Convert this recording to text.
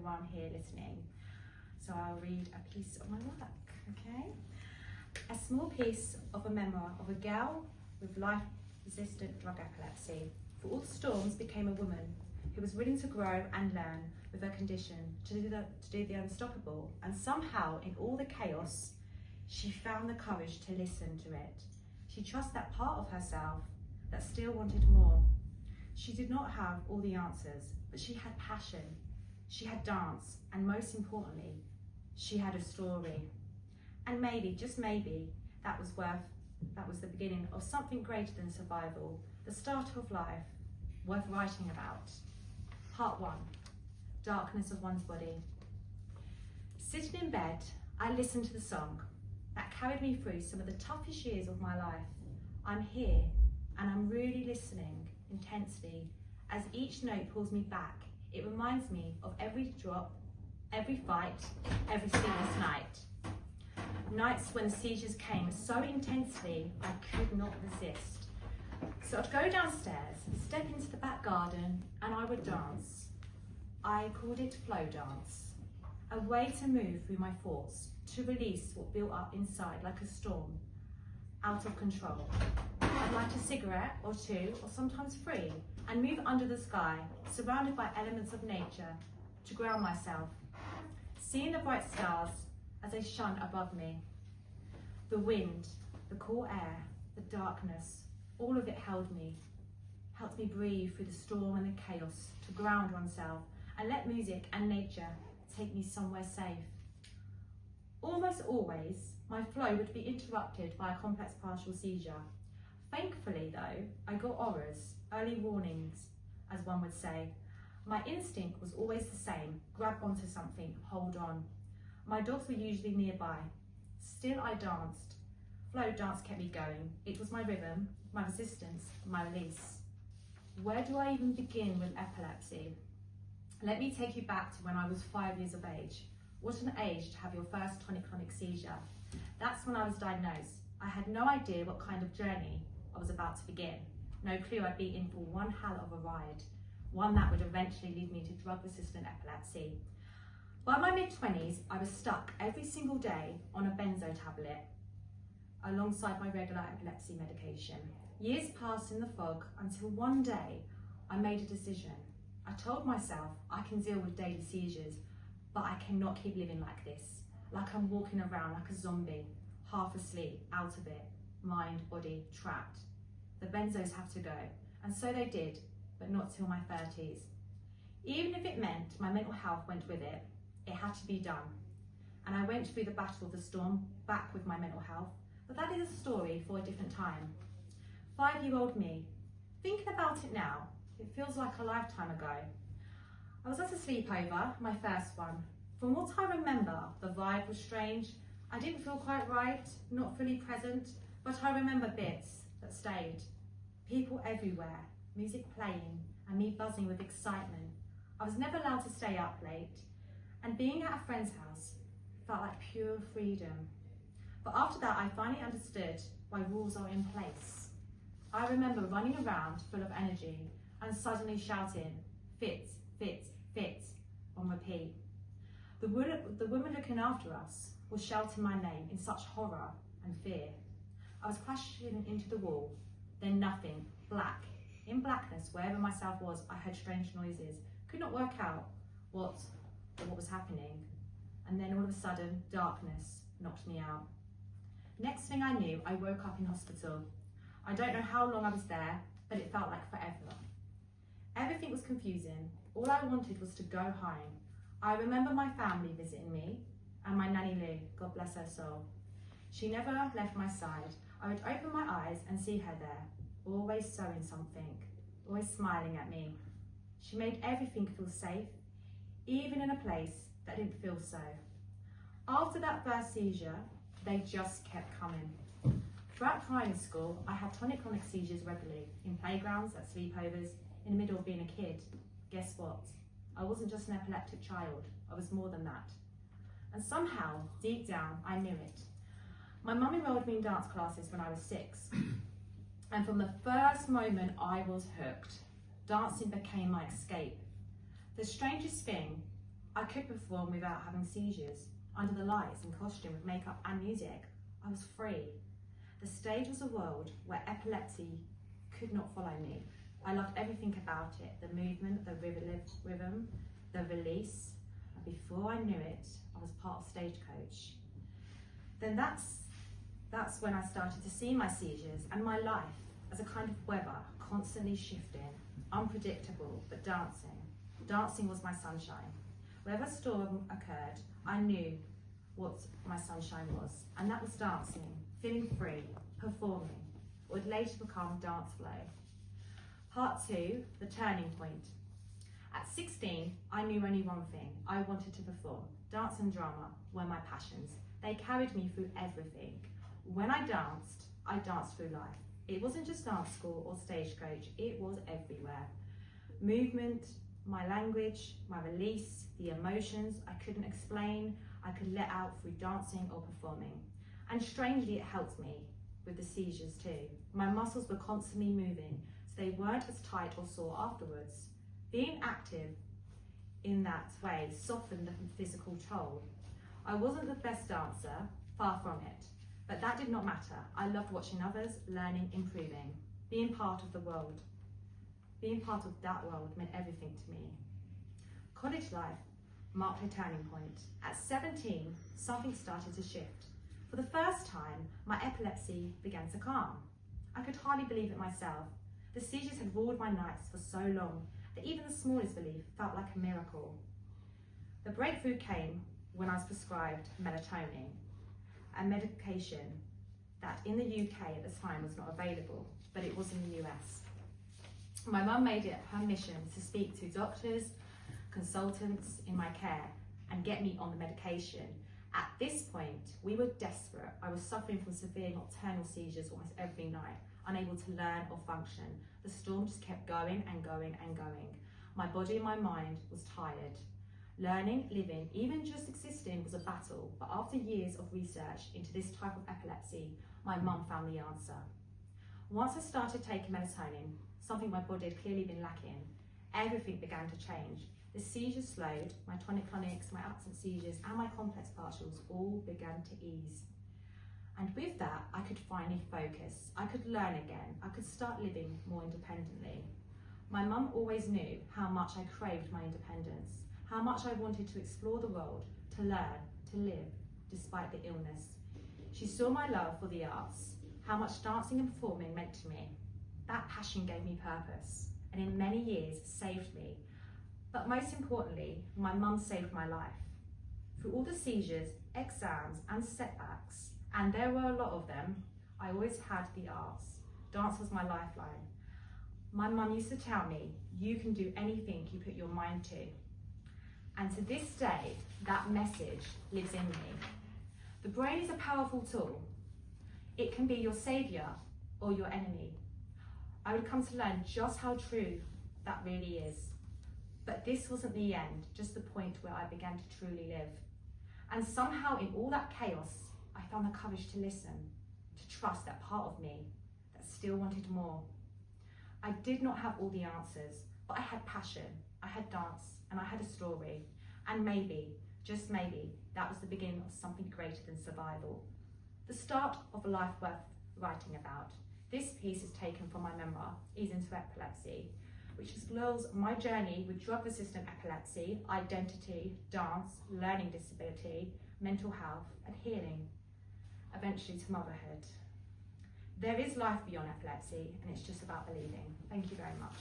everyone here listening. So I'll read a piece of my work, okay? A small piece of a memoir of a girl with life-resistant drug epilepsy. For all the storms became a woman who was willing to grow and learn with her condition to do the unstoppable. And somehow, in all the chaos, she found the courage to listen to it. She trusts that part of herself that still wanted more. She did not have all the answers, but she had passion, she had dance, and most importantly, she had a story. And maybe, just maybe, that was the beginning of something greater than survival, the start of life, worth writing about. Part 1, darkness of one's body. Sitting in bed, I listened to the song that carried me through some of the toughest years of my life. I'm here, and I'm really listening intensely. As each note pulls me back, it reminds me of every drop, every fight, every sleepless night. Nights when seizures came so intensely, I could not resist. So I'd go downstairs, step into the back garden, and I would dance. I called it flow dance, a way to move through my thoughts, to release what built up inside like a storm, out of control. I'd light a cigarette or two, or sometimes 3, and move under the sky, surrounded by elements of nature, to ground myself, seeing the bright stars as they shone above me. The wind, the cool air, the darkness, all of it helped me breathe through the storm and the chaos, to ground oneself and let music and nature take me somewhere safe. Almost always, my flow would be interrupted by a complex partial seizure. Thankfully though, I got auras, early warnings, as one would say. My instinct was always the same: grab onto something, hold on. My dogs were usually nearby. Still I danced. Flow dance kept me going. It was my rhythm, my resistance, my release. Where do I even begin with epilepsy? Let me take you back to when I was 5 years of age. What an age to have your first tonic-clonic seizure. That's when I was diagnosed. I had no idea what kind of journey I was about to begin. No clue I'd be in for one hell of a ride, one that would eventually lead me to drug-resistant epilepsy. By my mid-20s, I was stuck every single day on a benzo tablet alongside my regular epilepsy medication. Years passed in the fog until one day I made a decision. I told myself I can deal with daily seizures, but I cannot keep living like this, like I'm walking around like a zombie, half asleep, out of it, mind, body, trapped. The benzos have to go, and so they did, but not till my 30s. Even if it meant my mental health went with it, it had to be done. And I went through the battle of the storm, back with my mental health, but that is a story for a different time. 5-year-old me, thinking about it now, it feels like a lifetime ago. I was at a sleepover, my first one. From what I remember, the vibe was strange. I didn't feel quite right, not fully present, but I remember bits that stayed. People everywhere, music playing, and me buzzing with excitement. I was never allowed to stay up late, and being at a friend's house felt like pure freedom. But after that, I finally understood why rules are in place. I remember running around full of energy and suddenly shouting, "Fit, fit, fit," on repeat. The woman looking after us was shouting my name in such horror and fear. I was crashing into the wall, then nothing, black. In blackness, wherever myself was, I heard strange noises. Could not work out what was happening. And then all of a sudden, darkness knocked me out. Next thing I knew, I woke up in hospital. I don't know how long I was there, but it felt like forever. Everything was confusing. All I wanted was to go home. I remember my family visiting me and my nanny Lou, God bless her soul. She never left my side. I would open my eyes and see her there, always sewing something, always smiling at me. She made everything feel safe, even in a place that didn't feel so. After that first seizure, they just kept coming. Throughout primary school, I had tonic-clonic seizures regularly, in playgrounds, at sleepovers, in the middle of being a kid. Guess what? I wasn't just an epileptic child, I was more than that. And somehow, deep down, I knew it. My mum enrolled me in dance classes when I was 6. And from the first moment I was hooked. Dancing became my escape. The strangest thing, I could perform without having seizures, under the lights, in costume, with makeup and music. I was free. The stage was a world where epilepsy could not follow me. I loved everything about it, the movement, the rhythm, the release. And before I knew it, I was part of Stagecoach. Then that's when I started to see my seizures and my life as a kind of weather, constantly shifting, unpredictable, but dancing. Dancing was my sunshine. Wherever storm occurred, I knew what my sunshine was, and that was dancing, feeling free, performing, what would later become dance flow. Part 2, the turning point. At 16, I knew only one thing. I wanted to perform. Dance and drama were my passions. They carried me through everything. When I danced through life. It wasn't just dance school or Stagecoach, it was everywhere. Movement, my language, my release, the emotions I couldn't explain, I could let out through dancing or performing. And strangely, it helped me with the seizures too. My muscles were constantly moving, so they weren't as tight or sore afterwards. Being active in that way softened the physical toll. I wasn't the best dancer, far from it, but that did not matter. I loved watching others, learning, improving, being part of the world. Being part of that world meant everything to me. College life marked a turning point. At 17, something started to shift. For the first time, my epilepsy began to calm. I could hardly believe it myself. The seizures had ruled my nights for so long that even the smallest relief felt like a miracle. The breakthrough came when I was prescribed melatonin, a medication that in the UK at the time was not available, but it was in the US. My mum made it her mission to speak to doctors, consultants in my care and get me on the medication. At this point, we were desperate. I was suffering from severe nocturnal seizures almost every night, unable to learn or function. The storm just kept going and going and going. My body and my mind was tired. Learning, living, even just existing was a battle, but after years of research into this type of epilepsy, my mum found the answer. Once I started taking melatonin, something my body had clearly been lacking, everything began to change. The seizures slowed, my tonic-clonics, my absent seizures, and my complex partials all began to ease. And with that, I could finally focus. I could learn again. I could start living more independently. My mum always knew how much I craved my independence, how much I wanted to explore the world, to learn, to live, despite the illness. She saw my love for the arts, how much dancing and performing meant to me. That passion gave me purpose, and in many years saved me. But most importantly, my mum saved my life. Through all the seizures, exams, and setbacks, and there were a lot of them, I always had the arts. Dance was my lifeline. My mum used to tell me, you can do anything you put your mind to. And to this day, that message lives in me. The brain is a powerful tool. It can be your saviour or your enemy. I would come to learn just how true that really is. But this wasn't the end, just the point where I began to truly live. And somehow in all that chaos, I found the courage to listen, to trust that part of me that still wanted more. I did not have all the answers, but I had passion, I had dance, and I had a story. And maybe, just maybe, that was the beginning of something greater than survival. The start of a life worth writing about. This piece is taken from my memoir, Into Epilepsy, which explores my journey with drug-resistant epilepsy, identity, dance, learning disability, mental health, and healing, eventually to motherhood. There is life beyond epilepsy, and it's just about believing. Thank you very much.